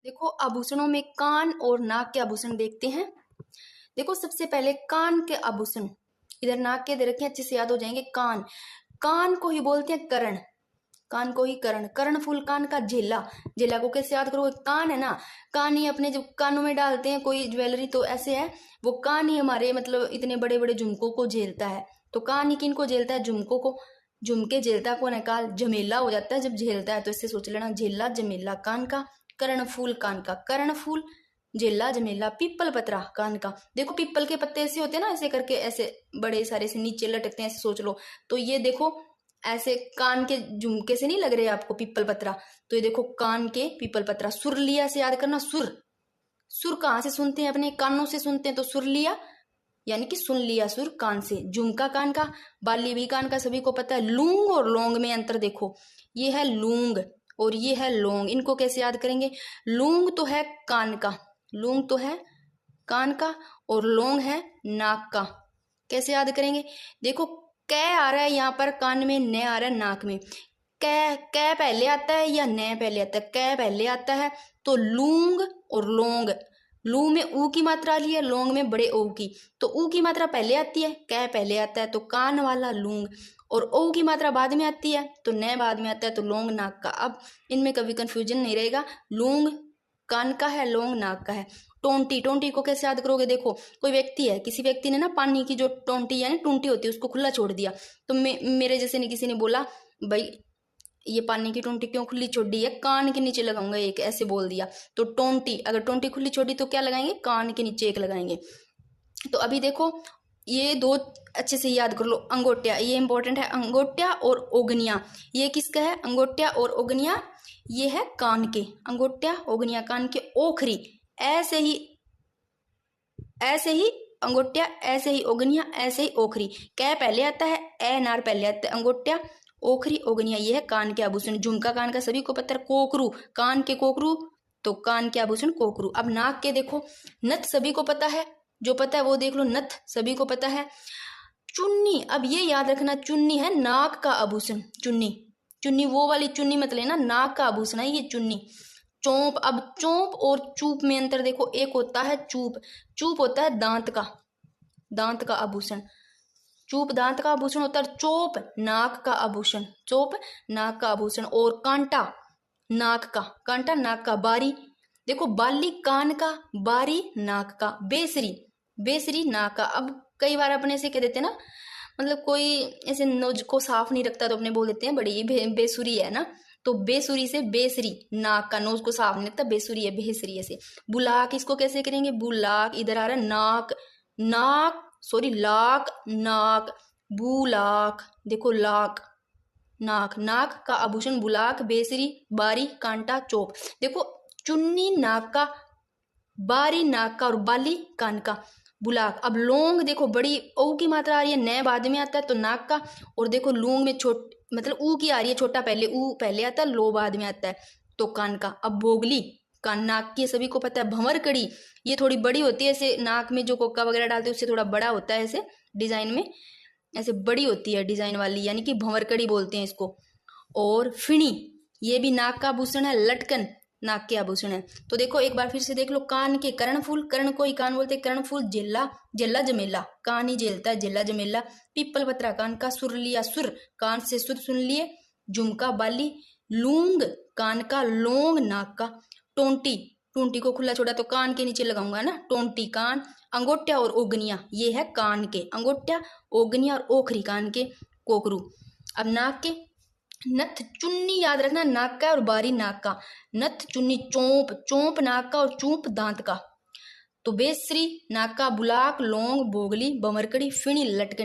देखो आभूषणों में कान और नाक के आभूषण देखते हैं। देखो सबसे पहले कान के आभूषण, इधर नाक के दे रखे हैं, अच्छे से याद हो जाएंगे। कान, कान को ही बोलते हैं कर्ण, कान को ही कर्ण, कर्णफूल कान का झेला, झेला को कैसे याद करोगे? कान है ना, कान ही अपने जो कानों में डालते हैं कोई ज्वेलरी, तो ऐसे है वो कान ही हमारे मतलब इतने बड़े बड़े झुमकों को झेलता है। तो कान ही किन को झेलता है? झुमकों को। झुमके झेलता को निकाल झमेला हो जाता है जब झेलता है, तो इससे सोच लेना झेला झमेला कान का, कर्णफूल कान का, कर्णफूल झेला झमेला। पीपल पतरा कान का, देखो पीपल के पत्ते ऐसे होते हैं ना, ऐसे करके ऐसे बड़े सारे से नीचे लटकते हैं, ऐसे सोच लो। तो ये देखो ऐसे कान के झुमके से नहीं लग रहे आपको पीपल पतरा, तो ये देखो कान के पीपल पतरा। सुरलिया से याद करना, सुर, सुर कहाँ से सुनते हैं? अपने कानों से सुनते हैं, तो सुरलिया यानी कि सुन लिया सुर कान से। झुमका कान का, बाली भी कान का, सभी को पता है। लूंग और लौंग में अंतर देखो, ये है लूंग और ये है लौंग, इनको कैसे याद करेंगे? लूंग तो है कान का, लूंग तो है कान का, और लौंग है नाक का। कैसे याद करेंगे? देखो कै आ रहा है यहाँ पर कान में, न आ रहा है नाक में। कै पहले आता है या न पहले आता है? कै पहले आता है, तो लूंग और लौंग, लू में ऊ की मात्रा ली है, लौंग में बड़े ओ की, तो ऊ की मात्रा पहले आती है, कै पहले आता है, तो कान वाला लूंग, और ओ की मात्रा बाद में आती है, तो न बाद में आता है, तो लौंग नाक का। अब इनमें कभी कंफ्यूजन नहीं रहेगा, लूंग कान का है, लौंग नाक का है। टोंटी, टोंटी को कैसे याद करोगे? देखो कोई व्यक्ति है, किसी व्यक्ति ने ना पानी की जो टोंटी यानी टूंटी होती है उसको खुला छोड़ दिया, तो मेरे जैसे ने किसी ने बोला भाई ये पानी की टोंटी क्यों खुली छोड़ दी है? कान के नीचे लगाऊंगा एक, ऐसे बोल दिया। तो टोंटी, अगर टोंटी खुली छोड़ी तो क्या लगाएंगे? कान के नीचे एक लगाएंगे। तो अभी देखो ये दो अच्छे से याद कर लो। अंगोटिया, ये इंपॉर्टेंट है, अंगोटिया और ओगनिया, ये किसका है? अंगोटिया और ओगनिया, ये है कान के, अंगोटिया ओगनिया कान के। ओखरी, ऐसे ही अंगोटिया, ऐसे ही ओगनिया, ऐसे ही ओखरी। कै पहले आता है, ए नार पहले आता है। अंगोटिया ओखरी ओगनिया, ये है कान के आभूषण। झुमका कान का सभी को पता है। कोकरू, कान के कोकरू, तो कान के आभूषण कोकरू। अब नाक के देखो, नथ सभी को पता है, जो पता है वो देख लो, नथ सभी को पता है। चुन्नी, अब ये याद रखना, चुन्नी है नाक का आभूषण। चुन्नी, चुन्नी वो वाली चुन्नी मत लेना, नाक का आभूषण है ये चुन्नी। चोंप, अब चोंप और चूप में अंतर देखो, एक होता है चूप, चूप होता है दांत का, दांत का आभूषण, चूप दांत का आभूषण होता है। चोप नाक का आभूषण, चोप नाक का आभूषण। और कांटा नाक का, कांटा नाक का। बारी, देखो बाली कान का, बारी नाक का। बेसरी, बेसरी नाक का। अब कई बार अपने से कह देते हैं ना, मतलब कोई ऐसे नोज को साफ नहीं रखता तो अपने बोल देते हैं बड़ी बेसुरी है ना, तो बेसुरी से बेसरी, नाक का, नोज को साफ नहीं रखता, बेसुरी है, बेसरी ऐसे। बुलाक, इसको कैसे करेंगे? बुलाक, इधर आ रहा है नाक, नाक सॉरी लाक, नाक, बुलाक, देखो लाक, नाक, नाक का आभूषण बुलाक, बेसरी, बारी, कांटा, चोप। देखो चुन्नी नाक का, बारी नाक का, और बाली कान का, बुलाक। अब लौंग देखो, बड़ी ओ की मात्रा आ रही है, न बाद में आता है, तो नाक का। और देखो लूंग में छोट मतलब ऊ की आ रही है, छोटा पहले, ऊ पहले आता है, लो बाद में आता है, तो कान का। अब बोगली कान नाक की, सभी को पता है। भंवरकड़ी, ये थोड़ी बड़ी होती है, ऐसे नाक में जो कोका वगैरह डालते हैं उससे थोड़ा बड़ा होता है, ऐसे डिजाइन में ऐसे बड़ी होती है डिजाइन वाली, यानी कि भंवरकड़ी बोलते हैं इसको। और फिणी, ये भी नाक का आभूषण है। लटकन नाक के आभूषण है। तो देखो एक बार फिर से देख लो, कान के कर्णफूल, कर्ण को ही कान बोलते हैं, कर्णफूल झेला, झेला जमेला, कान ही झेलता है, झेला जमेला। पीपल पत्रा कान का। सुरलिया, सुर कान से सुर सुन लिए। झुमका बाली, लूंग कान का, लौंग नाक का। टोंटी, टूंटी को खुला छोड़ा तो कान के नीचे लगाऊंगा ना, टोंटी कान। अंगोटिया और ओगनिया, ये है कान के, अंगोटिया ओगनिया, और ओखरी कान के, कोकरू। अब नाक के, नथ चुन्नी याद रखना, नाक का और बारी नाक का। नथ चुन्नी। चोंप, चोंप नाक का और चूप दांत का। तो बेसरी नाक का। बुलाक, लौंग, बोगली, बमरकड़ी, फिणी, लटकन।